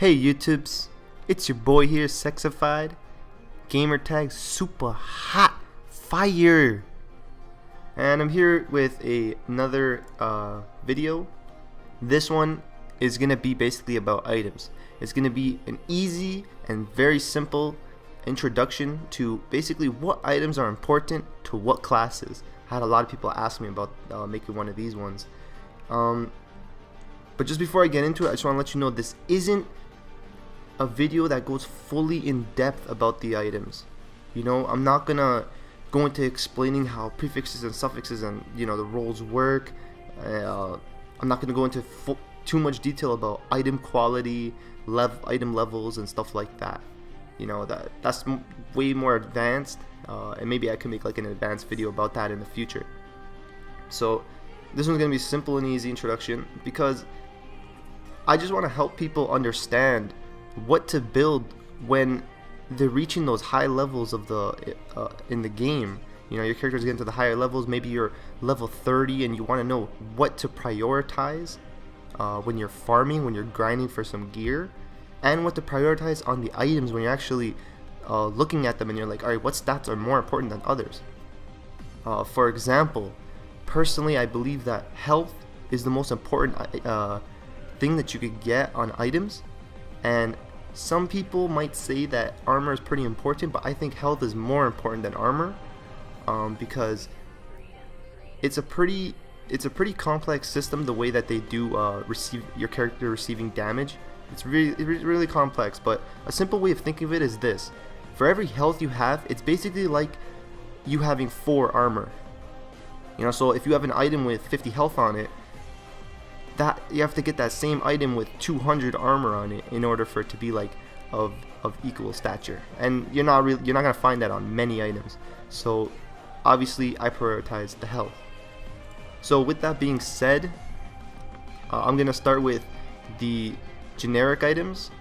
Hey YouTubes, it's your boy here, Sexified. Gamertag super hot fire. And I'm here with another video. This one is going to be basically about items. It's going to be an easy and very simple introduction to basically what items are important to what classes. I had a lot of people ask me about making one of these ones. But just before I get into it, I just want to let you know this isn't a video that goes fully in depth about the items. You know, I'm not gonna go into explaining how prefixes and suffixes and the roles work. I'm not gonna go into too much detail about item quality, item levels, and stuff like that. You know, that's way more advanced, and maybe I can make like an advanced video about that in the future. So this one's gonna be simple and easy introduction because I just want to help people understand what to build when they're reaching those high levels of in the game. You know, your character's getting to the higher levels. Maybe you're level 30 and you want to know what to prioritize when you're farming, when you're grinding for some gear, and what to prioritize on the items when you're actually looking at them and you're like, alright, what stats are more important than others? For example, personally, I believe that health is the most important thing that you could get on items. And some people might say that armor is pretty important, but I think health is more important than armor, because it's a pretty complex system. The way that they do receive your character receiving damage, it's really complex. But a simple way of thinking of it is this: for every health you have, it's basically like you having 4 armor. You know, so if you have an item with 50 health on it, that you have to get that same item with 200 armor on it in order for it to be like of equal stature, and you're not gonna find that on many items. So obviously I prioritize the health. So with that being said, I'm gonna start with the generic items,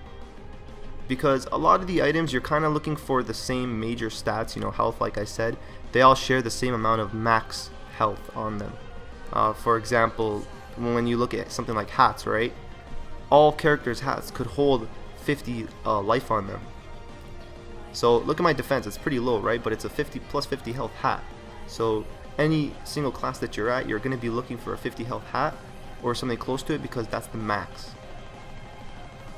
because a lot of the items you're kind of looking for the same major stats. You know, health, like I said, they all share the same amount of max health on them. For example, when you look at something like hats, right? All characters' hats could hold 50 life on them. So look at my defense, it's pretty low, right? But it's a 50 plus 50 health hat. So any single class that you're at, you're going to be looking for a 50 health hat or something close to it, because that's the max.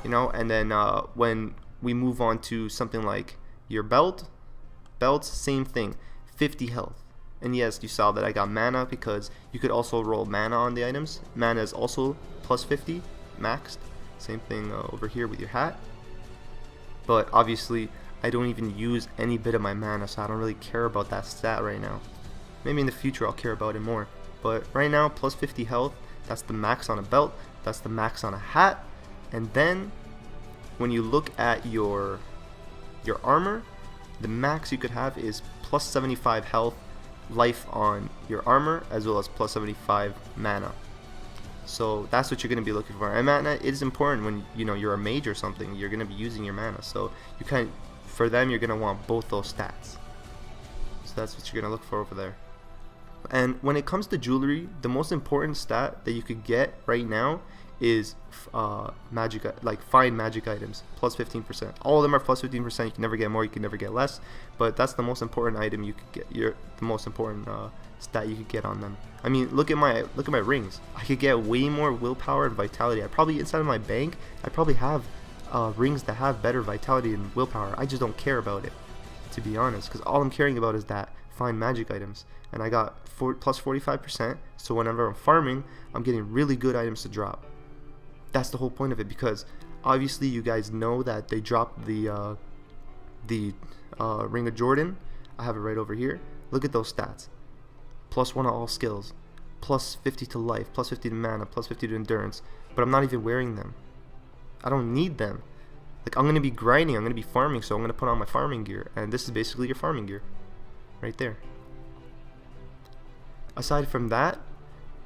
You know, and then when we move on to something like your belts, same thing, 50 health. And yes, you saw that I got mana, because you could also roll mana on the items. Mana is also plus 50 maxed. Same thing over here with your hat. But obviously I don't even use any bit of my mana, so I don't really care about that stat right now. Maybe in the future I'll care about it more. But right now, plus 50 health, that's the max on a belt, that's the max on a hat. And then when you look at your armor, the max you could have is plus 75 health life on your armor, as well as plus 75 mana. So that's what you're going to be looking for. And mana is important when you're a mage or something. You're going to be using your mana, so for them you're going to want both those stats. So that's what you're going to look for over there. And when it comes to jewelry, the most important stat that you could get right now is magic, like find magic items, plus 15%. All of them are plus 15%. You can never get more, you can never get less, but that's the most important item you could get. The most important stat you could get on them. I mean, look at my rings. I could get way more willpower and vitality. I probably, inside of my bank, I probably have rings that have better vitality and willpower. I just don't care about it, to be honest, because all I'm caring about is that find magic items, and I got plus 45%. So whenever I'm farming, I'm getting really good items to drop. That's the whole point of it, because obviously you guys know that they dropped the Ring of Jordan. I have it right over here. Look at those stats: plus 1 to all skills, plus 50 to life, plus 50 to mana, plus 50 to endurance. But I'm not even wearing them. I don't need them. Like, I'm gonna be grinding, I'm gonna be farming, so I'm gonna put on my farming gear, and this is basically your farming gear right there. Aside from that,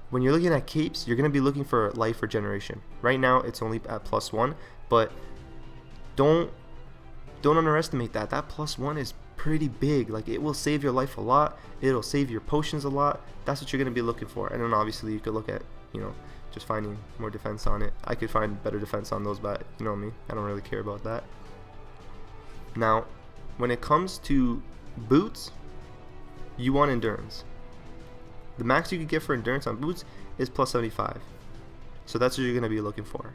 when you're looking at capes, you're going to be looking for life regeneration. Right now it's only at plus 1, but don't underestimate that. That plus 1 is pretty big. Like, it will save your life a lot, it'll save your potions a lot. That's what you're going to be looking for. And then obviously you could look at just finding more defense on it. I could find better defense on those, but you know me, I don't really care about that. Now, when it comes to boots, you want endurance. The max you could get for endurance on boots is plus 75. So that's what you're going to be looking for.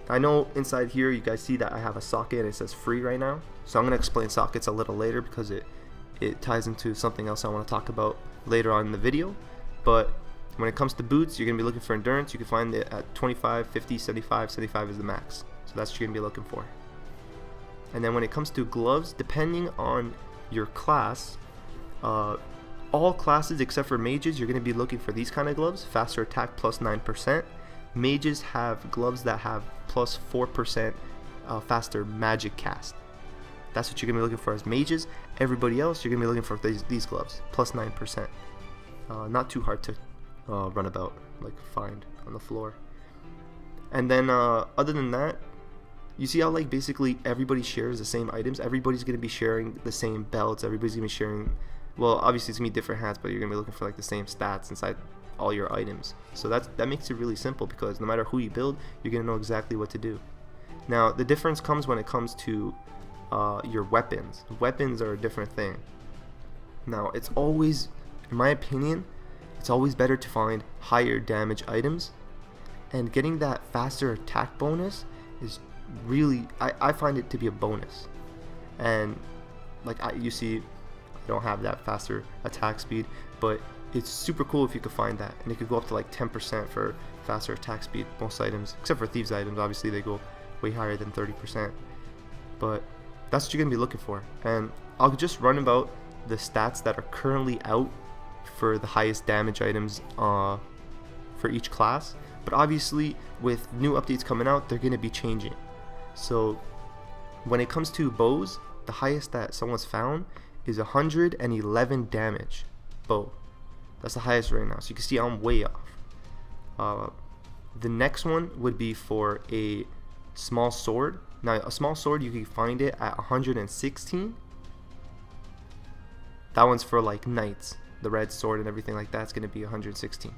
I know inside here you guys see that I have a socket and it says free right now. So I'm going to explain sockets a little later because it ties into something else I want to talk about later on in the video. But when it comes to boots, you're going to be looking for endurance. You can find it at 25, 50, 75. 75 is the max. So that's what you're going to be looking for. And then when it comes to gloves, depending on your class, all classes except for mages, you're going to be looking for these kind of gloves. Faster attack plus 9%. Mages have gloves that have plus 4% faster magic cast. That's what you're going to be looking for as mages. Everybody else, you're going to be looking for these gloves, plus 9%. Not too hard to run about, like find on the floor. And then other than that, you see how like basically everybody shares the same items. Everybody's going to be sharing the same belts. Everybody's going to be sharing, well, obviously it's going to be different hats, but you're going to be looking for like the same stats inside all your items. So that makes it really simple because no matter who you build, you're going to know exactly what to do. Now the difference comes when it comes to your weapons. Weapons are a different thing. Now it's always, in my opinion, it's always better to find higher damage items, and getting that faster attack bonus is really, I find it to be a bonus. And like you see, I don't have that faster attack speed, but it's super cool if you could find that, and it could go up to like 10% for faster attack speed. Most items, except for thieves items, obviously they go way higher than 30%, but that's what you're gonna be looking for. And I'll just run about the stats that are currently out for the highest damage items for each class, but obviously with new updates coming out, they're gonna be changing. So when it comes to bows, the highest that someone's found is 111 damage bow. That's the highest right now, so you can see I'm way off. The next one would be for a small sword. Now a small sword, you can find it at 116. That one's for like knights, the red sword and everything like that's going to be 116.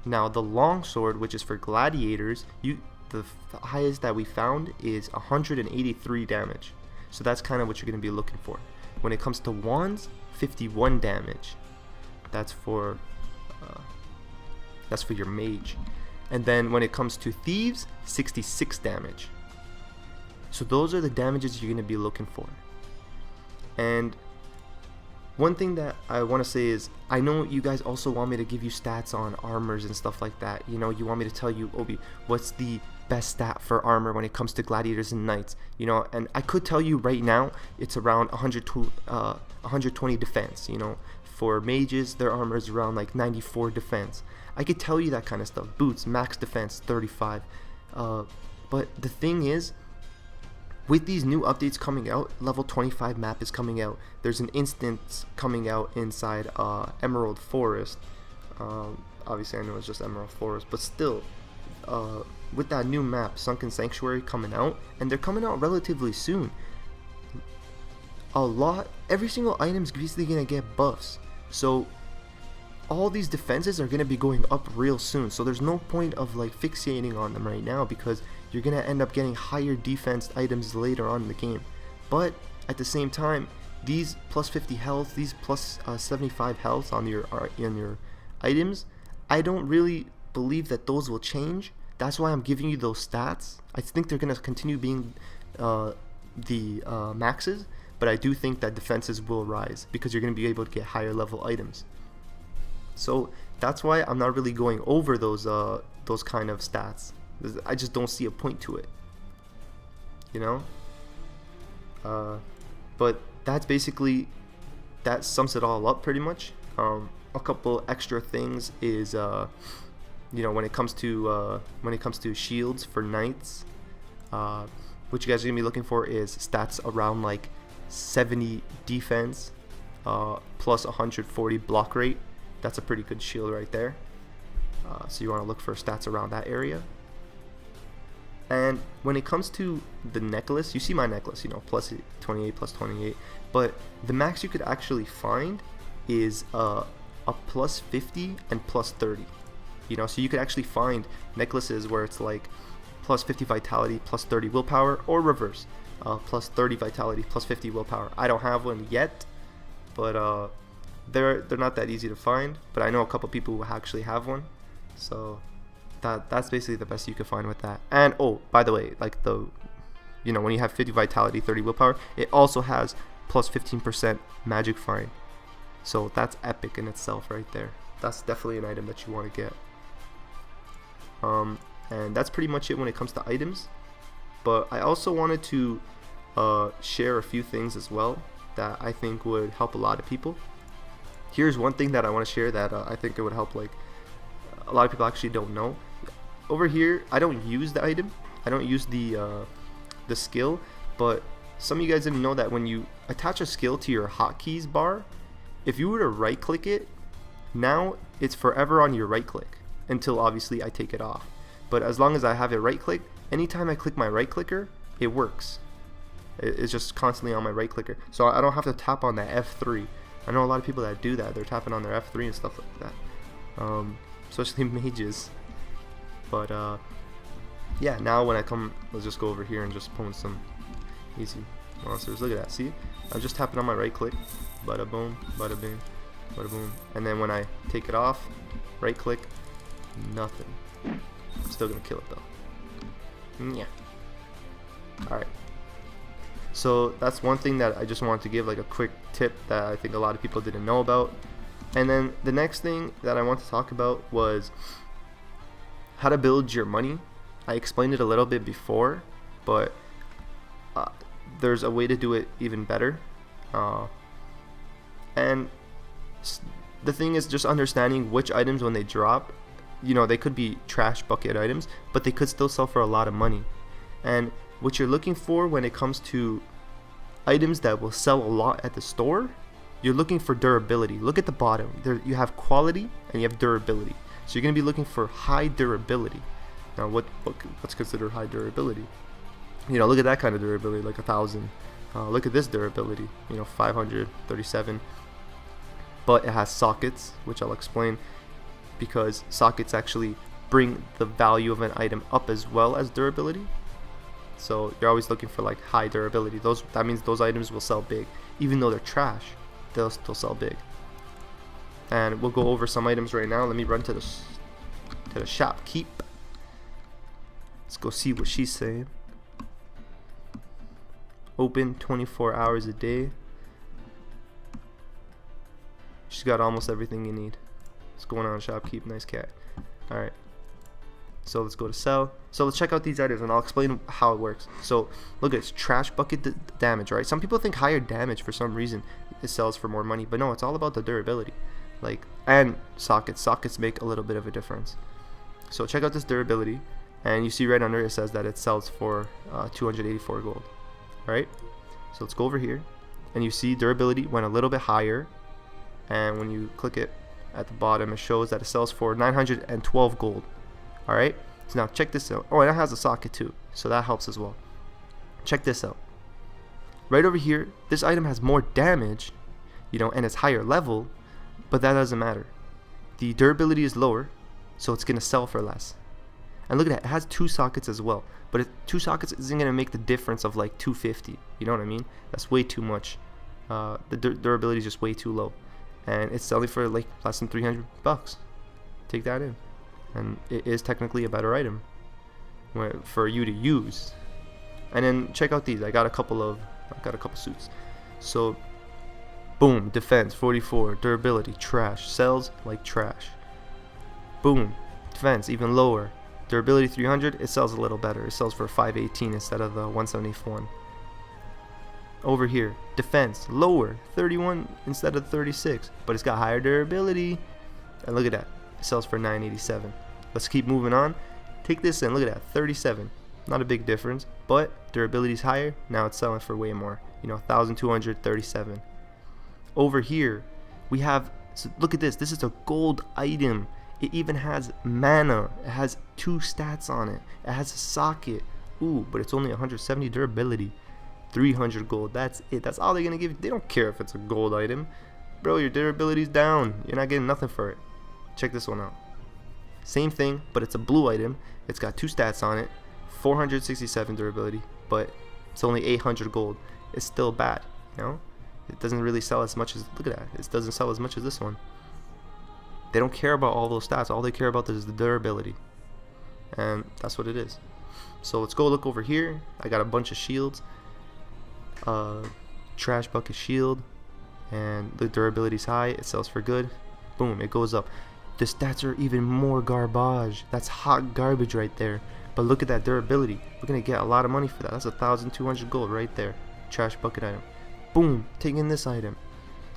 Now the long sword, which is for gladiators, the highest that we found is 183 damage. So that's kind of what you're going to be looking for. When it comes to wands, 51 damage. That's for your mage. And then when it comes to thieves, 66 damage. So those are the damages you're going to be looking for. And one thing that I want to say is, I know you guys also want me to give you stats on armors and stuff like that. You know, you want me to tell you, Obi, what's the best stat for armor when it comes to gladiators and knights? You know, and I could tell you right now, it's around 120 defense. You know, for mages, their armor is around like 94 defense. I could tell you that kind of stuff. Boots, max defense, 35. But the thing is, with these new updates coming out, level 25 map is coming out. There's an instance coming out inside Emerald Forest. Obviously I know it's just Emerald Forest, but still, with that new map, Sunken Sanctuary, coming out, and they're coming out relatively soon. Every single item's basically gonna get buffs. So all these defenses are gonna be going up real soon. So there's no point of like fixating on them right now, because you're gonna end up getting higher defense items later on in the game. But at the same time, these plus 50 health, these plus 75 health on your items, I don't really believe that those will change. That's why I'm giving you those stats. I think they're gonna continue being the maxes, but I do think that defenses will rise because you're gonna be able to get higher level items. So that's why I'm not really going over those kind of stats. I just don't see a point to it, you know. But that's basically, that sums it all up pretty much. A couple extra things is, you know, when it comes to shields for knights, what you guys are gonna be looking for is stats around like 70 defense, plus 140 block rate. That's a pretty good shield right there. So you want to look for stats around that area. And when it comes to the necklace, you see my necklace, you know, plus 28, plus 28. But the max you could actually find is a plus 50 and plus 30. You know, so you could actually find necklaces where it's like plus 50 vitality, plus 30 willpower, or reverse, plus 30 vitality, plus 50 willpower. I don't have one yet, but they're not that easy to find. But I know a couple people who actually have one, so that's basically the best you can find with that. And oh, by the way, like when you have 50 vitality, 30 willpower, it also has plus 15% magic find. So that's epic in itself right there. That's definitely an item that you want to get. And that's pretty much it when it comes to items. But I also wanted to share a few things as well that I think would help a lot of people. Here's one thing that I want to share that I think it would help, like, a lot of people actually don't know. Over here, I don't use the item. I don't use the skill, but some of you guys didn't know that when you attach a skill to your hotkeys bar, if you were to right click it, now it's forever on your right click until obviously I take it off. But as long as I have it right click, anytime I click my right clicker, it works. It's just constantly on my right clicker, so I don't have to tap on that F3. I know a lot of people that do that. They're tapping on their F3 and stuff like that, especially mages. But yeah, now when I come, let's just go over here and just pull in some easy monsters. Look at that, see? I'm just tapping on my right click, bada boom, bada bing, bada boom. And then when I take it off, right click, nothing. I'm still gonna kill it though. Yeah. Alright. So that's one thing that I just wanted to give, like a quick tip that I think a lot of people didn't know about. And then the next thing that I want to talk about was how to build your money. I explained it a little bit before, but there's a way to do it even better. And the thing is just understanding which items, when they drop, they could be trash bucket items, but they could still sell for a lot of money. And what you're looking for when it comes to items that will sell a lot at the store, you're looking for durability. Look at the bottom. There you have quality and you have durability. So you're going to be looking for high durability. Now what's considered high durability? Look at that kind of durability, like 1,000. Look at this durability, 537. But it has sockets, which I'll explain, because sockets actually bring the value of an item up as well as durability. So you're always looking for like high durability. That means those items will sell big. Even though they're trash, they'll still sell big. And we'll go over some items right now. Let me run to the shop keep. Let's go see what she's saying. Open 24 hours a day. She's got almost everything you need. What's going on, shopkeep? Nice cat. Alright. So let's go to sell. So let's check out these items and I'll explain how it works. So look, it's trash bucket damage, right? Some people think higher damage for some reason it sells for more money, but no, it's all about the durability. And sockets. Sockets make a little bit of a difference. So check out this durability, and you see right under it says that it sells for 284 gold. Right? So let's go over here, and you see durability went a little bit higher, and when you click it at the bottom, it shows that it sells for 912 gold. Alright, so now check this out. Oh, and it has a socket too, so that helps as well. Check this out. Right over here, this item has more damage, and it's higher level, but that doesn't matter. The durability is lower, so it's going to sell for less. And look at that, it has 2 sockets as well, but 2 sockets isn't going to make the difference of like 250. You know what I mean? That's way too much. The durability is just way too low, and it's selling for like less than 300 bucks. Take that in. And it is technically a better item for you to use. And then check out these. I got a couple suits. So boom, defense 44, durability trash, sells like trash. Boom, defense even lower, durability 300, it sells a little better. It sells for 518 instead of the 171. Over here, defense lower, 31 instead of 36, but it's got higher durability. And look at that, it sells for 987. Let's keep moving on. Take this in, look at that, 37. Not a big difference, but durability is higher. Now it's selling for way more, 1,237. Over here, we have, so look at this. This is a gold item. It even has mana. It has 2 stats on it. It has a socket. Ooh, but it's only 170 durability. 300 gold. That's it. That's all they're gonna give you. They don't care if it's a gold item. bro, your durability's down. You're not getting nothing for it. Check this one out. Same thing, but it's a blue item. It's got 2 stats on it, 467 durability, but it's only 800 gold. It's still bad, you know? It doesn't really sell as much as, look at that, it doesn't sell as much as this one. They don't care about all those stats. All they care about is the durability, and that's what it is. So let's go look over here. I got a bunch of shields, trash bucket shield, and the durability's high. It sells for good. Boom, it goes up. The stats are even more garbage. That's hot garbage right there. But look at that durability. We're gonna get a lot of money for that. That's 1,200 gold right there. Trash bucket item. Boom, taking this item.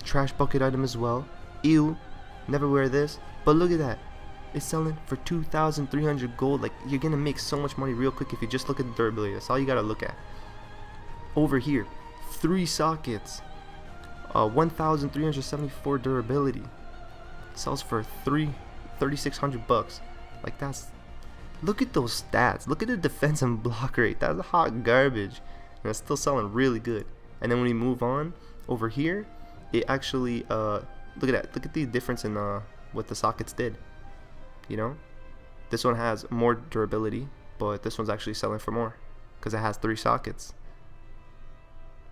Trash bucket item as well. Ew, never wear this. But look at that. It's selling for 2,300 gold. Like, you're gonna make so much money real quick if you just look at the durability. That's all you gotta look at. Over here, 3 sockets. 1,374 durability. Sells for 3,600 bucks. Like, that's, look at those stats. Look at the defense and block rate. That's hot garbage, and it's still selling really good. And then when we move on over here, it actually look at that. Look at the difference in what the sockets did. You know, this one has more durability, but this one's actually selling for more because it has 3 sockets.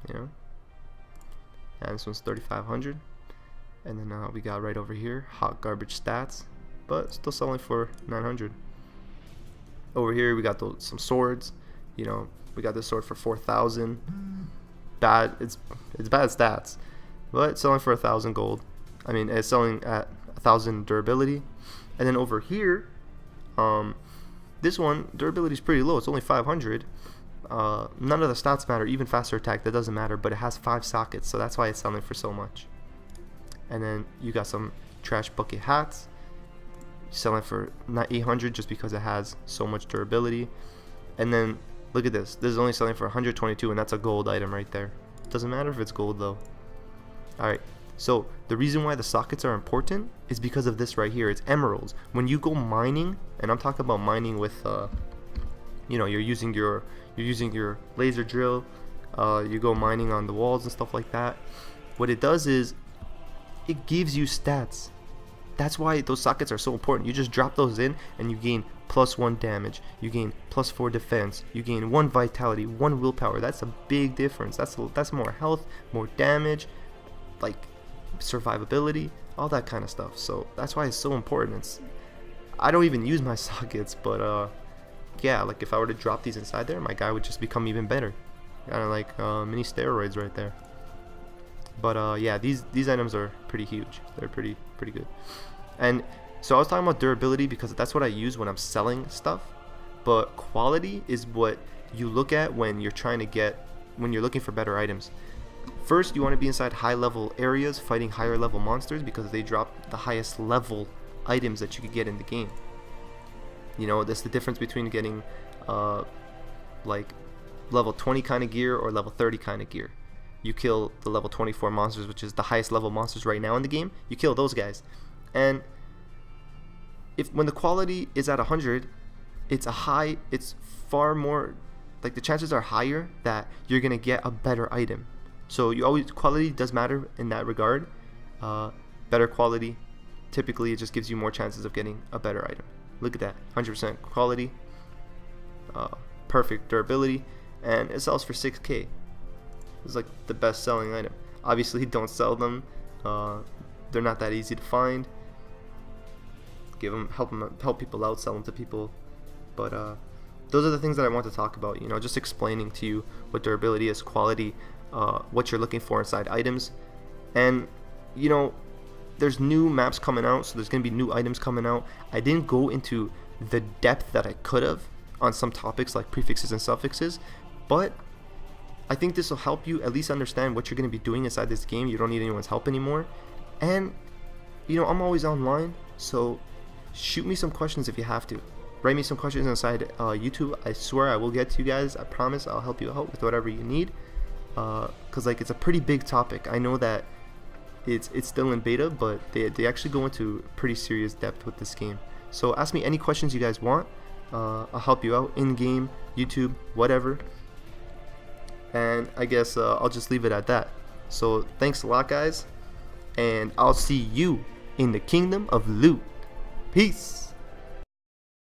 You know, and this one's 3,500. And then we got right over here, hot garbage stats, but still selling for 900. Over here we got some swords. You know, we got this sword for 4,000. Bad, it's bad stats, but it's selling for 1,000 gold. I mean, it's selling at 1,000 durability. And then over here, this one durability is pretty low. It's only 500. None of the stats matter. Even faster attack, that doesn't matter. But it has 5 sockets, so that's why it's selling for so much. And then you got some trash bucket hats, selling for not 800 just because it has so much durability. And then look at this. This is only selling for 122, and that's a gold item right there. Doesn't matter if it's gold though. All right. So the reason why the sockets are important is because of this right here. It's emeralds. When you go mining, and I'm talking about mining with, you know, you're using your laser drill. You go mining on the walls and stuff like that. What it does is it gives you stats. That's why those sockets are so important. You just drop those in and you gain +1 damage, you gain +4 defense, you gain 1 vitality, 1 willpower. That's a big difference. That's more health, more damage, like survivability, all that kind of stuff. So that's why it's so important. I don't even use my sockets, but yeah, like if I were to drop these inside there, my guy would just become even better. Kind of like mini steroids right there. But yeah, these items are pretty huge. They're pretty good. And so I was talking about durability because that's what I use when I'm selling stuff. But quality is what you look at when you're looking for better items. First, you want to be inside high level areas fighting higher level monsters because they drop the highest level items that you could get in the game. You know, that's the difference between getting like level 20 kind of gear or level 30 kind of gear. You kill the level 24 monsters, which is the highest level monsters right now in the game. You kill those guys, and when the quality is at 100, it's far more, like the chances are higher that you're gonna get a better item. So quality does matter in that regard. Better quality, typically it just gives you more chances of getting a better item. Look at that, 100% quality, perfect durability, and it sells for 6K. It's like the best selling item. Obviously, don't sell them. They're not that easy to find. Help people out, sell them to people. But those are the things that I want to talk about. You know, just explaining to you what durability is, quality, what you're looking for inside items, and you know, there's new maps coming out, so there's gonna be new items coming out. I didn't go into the depth that I could have on some topics like prefixes and suffixes, but I think this will help you at least understand what you're going to be doing inside this game. You don't need anyone's help anymore. And, you know, I'm always online, so shoot me some questions if you have to. Write me some questions inside YouTube. I swear I will get to you guys. I promise I'll help you out with whatever you need. Because, like, it's a pretty big topic. I know that it's still in beta, but they actually go into pretty serious depth with this game. So ask me any questions you guys want. I'll help you out in-game, YouTube, whatever. And I guess I'll just leave it at that. So thanks a lot, guys, and I'll see you in the kingdom of loot. Peace.